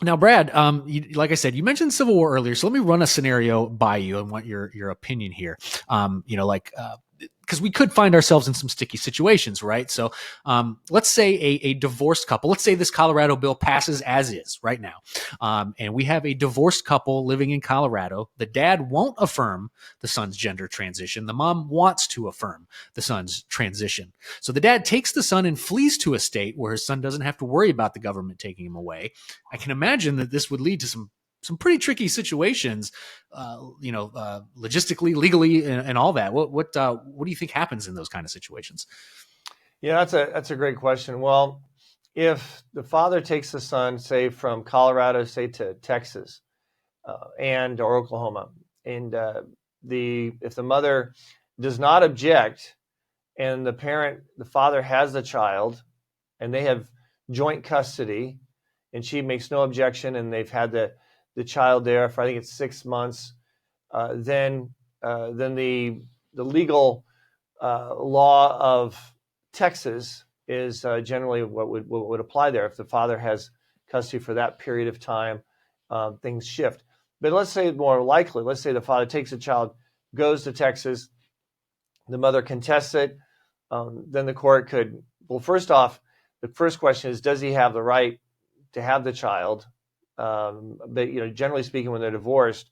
Now, Brad, like I said, you mentioned Civil War earlier, so let me run a scenario by you and want your opinion here. Because we could find ourselves in some sticky situations, right? So, let's say a divorced couple. Let's say this Colorado bill passes as is right now, and we have a divorced couple living in Colorado. The dad won't affirm the son's gender transition. The mom wants to affirm the son's transition. So the dad takes the son and flees to a state where his son doesn't have to worry about the government taking him away. I can imagine that this would lead to some pretty tricky situations, logistically, legally, and all that. What do you think happens in those kind of situations? Yeah, that's a great question. Well, if the father takes the son, say from Colorado, say to Texas, and or Oklahoma, and the if the mother does not object, and the father has the child, and they have joint custody, and she makes no objection, and they've had the child there for I think it's 6 months, then the legal law of Texas is generally what would apply there. If the father has custody for that period of time, things shift. But let's say more likely, let's say the father takes the child, goes to Texas, the mother contests it, then the court could, well, first off, the first question is, does he have the right to have the child? But generally speaking, when they're divorced,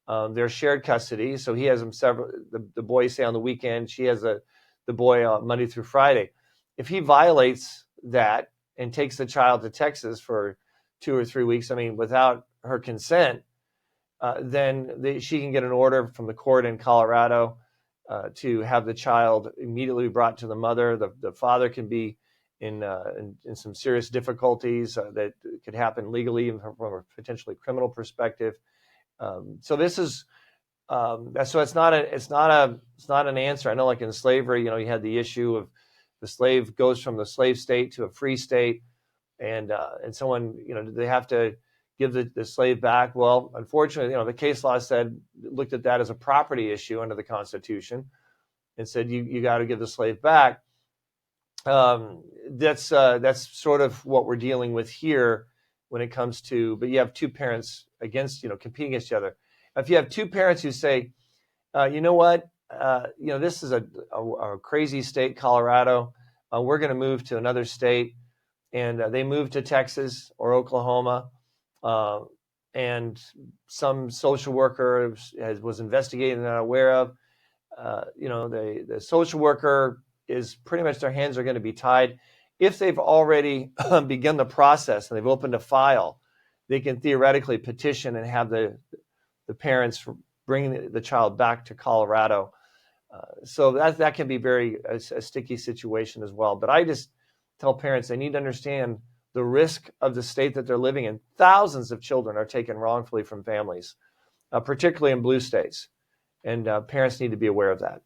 they're shared custody. So he has them several. The boy stay on the weekend. She has the boy Monday through Friday. If he violates that and takes the child to Texas for 2 or 3 weeks, I mean, without her consent, then she can get an order from the court in Colorado to have the child immediately brought to the mother. The father can be in some serious difficulties that could happen legally from a potentially criminal perspective. So this is so it's not an answer. I know, like in slavery, you had the issue of the slave goes from the slave state to a free state, and someone, they have to give the slave back. Well, unfortunately, the case law looked at that as a property issue under the Constitution, and said you got to give the slave back. That's sort of what we're dealing with here when it comes to. But you have two parents competing against each other. If you have two parents who say, you know what, this is a crazy state, Colorado. We're going to move to another state, and they move to Texas or Oklahoma, and some social worker was investigating and not aware of. The social worker is pretty much, their hands are going to be tied. If they've already begun the process and they've opened a file, they can theoretically petition and have the parents bring the child back to Colorado. So that can be a sticky situation as well. But I just tell parents they need to understand the risk of the state that they're living in. Thousands of children are taken wrongfully from families, particularly in blue states. And parents need to be aware of that.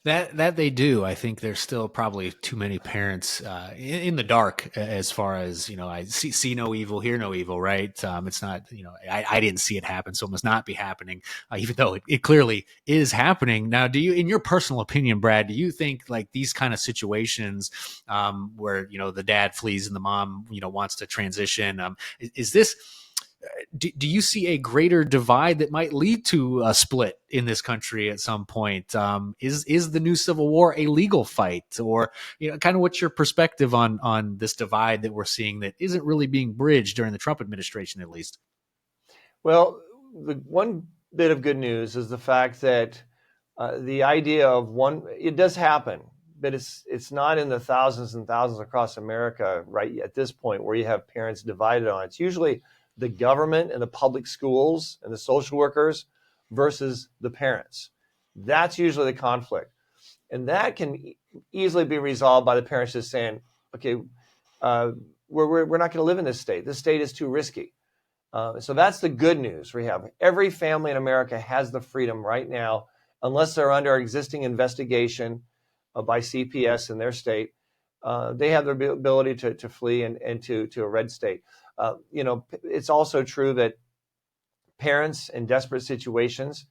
That they do. I think there's still probably too many parents in the dark as far as, I see no evil, hear no evil, right? It's not, I didn't see it happen, so it must not be happening, even though it clearly is happening. Now, do you, in your personal opinion, Brad, do you think like these kind of situations where, the dad flees and the mom, wants to transition, is this, do you see a greater divide that might lead to a split in this country at some point? Is the new Civil War a legal fight, or kind of what's your perspective on this divide that we're seeing that isn't really being bridged during the Trump administration, at least? Well, the one bit of good news is the fact that the idea of it does happen, but it's not in the thousands and thousands across America right at this point where you have parents divided on it. It's usually the government and the public schools and the social workers versus the parents. That's usually the conflict. And that can easily be resolved by the parents just saying, okay, we're not going to live in this state. This state is too risky. So that's the good news we have. Every family in America has the freedom right now, unless they're under existing investigation by CPS in their state. They have the ability to flee and to a red state. It's also true that parents in desperate situations,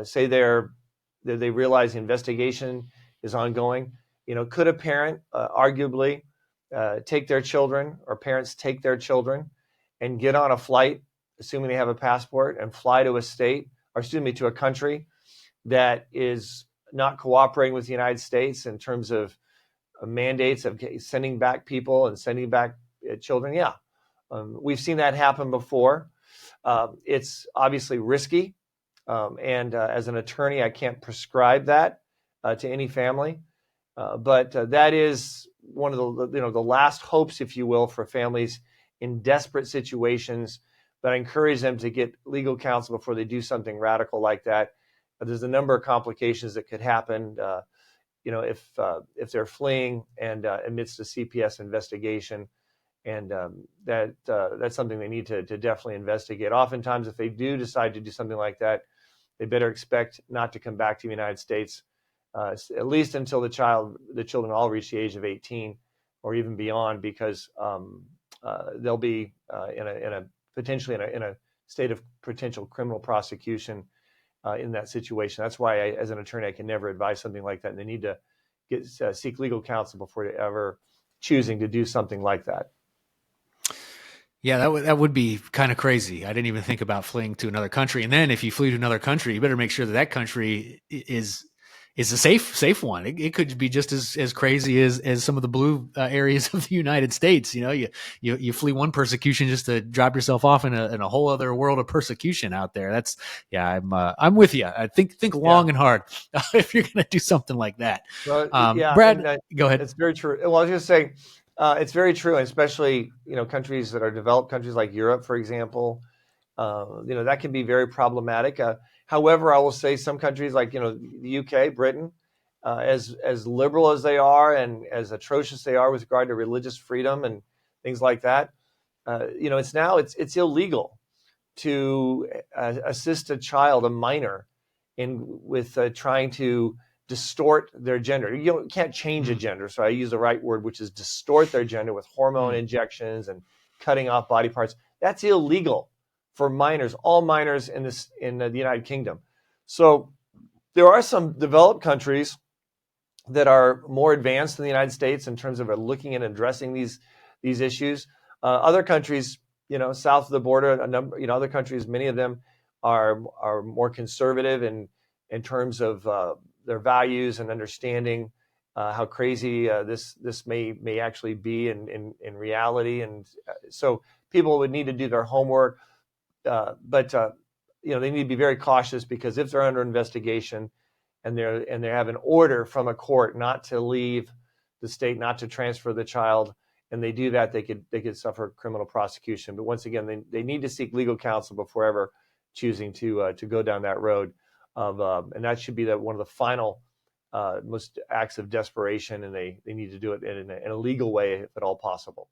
say they realize the investigation is ongoing. Could a parent arguably take their children, or parents take their children and get on a flight, assuming they have a passport, and fly to a state, or excuse me, to a country that is not cooperating with the United States in terms of mandates of sending back people and sending back children. Yeah, we've seen that happen before. It's obviously risky, and as an attorney, I can't prescribe that to any family. But that is one of the last hopes, if you will, for families in desperate situations. But I encourage them to get legal counsel before they do something radical like that. There's a number of complications that could happen. If they're fleeing and amidst a CPS investigation, and that's something they need to definitely investigate. Oftentimes, if they do decide to do something like that, they better expect not to come back to the United States, at least until the children all reach the age of 18 or even beyond, because they'll be potentially in a state of potential criminal prosecution in that situation. That's why, as an attorney, I can never advise something like that, and they need to seek legal counsel before they ever choosing to do something like that. Yeah, that would be kind of crazy. I didn't even think about fleeing to another country. And then if you flee to another country, you better make sure that country is a safe one. It could be just as crazy as some of the blue areas of the United States. You flee one persecution just to drop yourself off in a whole other world of persecution out there. I'm with you. I think long and hard if you're going to do something like that. Well, Brad, go ahead. It's very true. Well, I was going to say, it's very true, and especially countries that are developed countries like Europe, for example. That can be very problematic. However, I will say some countries like the UK, Britain, as liberal as they are and as atrocious they are with regard to religious freedom and things like that, it's illegal to assist a child, a minor, with trying to distort their gender. You can't change a gender, so I use the right word, which is distort their gender with hormone injections and cutting off body parts. That's illegal for minors, all minors in the United Kingdom. So there are some developed countries that are more advanced than the United States in terms of looking and addressing these issues. Other countries, south of the border, other countries, many of them are more conservative in terms of their values and understanding how crazy this may actually be in reality. And so people would need to do their homework, but they need to be very cautious, because if they're under investigation and they have an order from a court not to leave the state, not to transfer the child, and they do that, they could suffer criminal prosecution. But once again, they need to seek legal counsel before ever choosing to go down that road and that should be one of the final most acts of desperation, and they need to do it in a legal way if at all possible.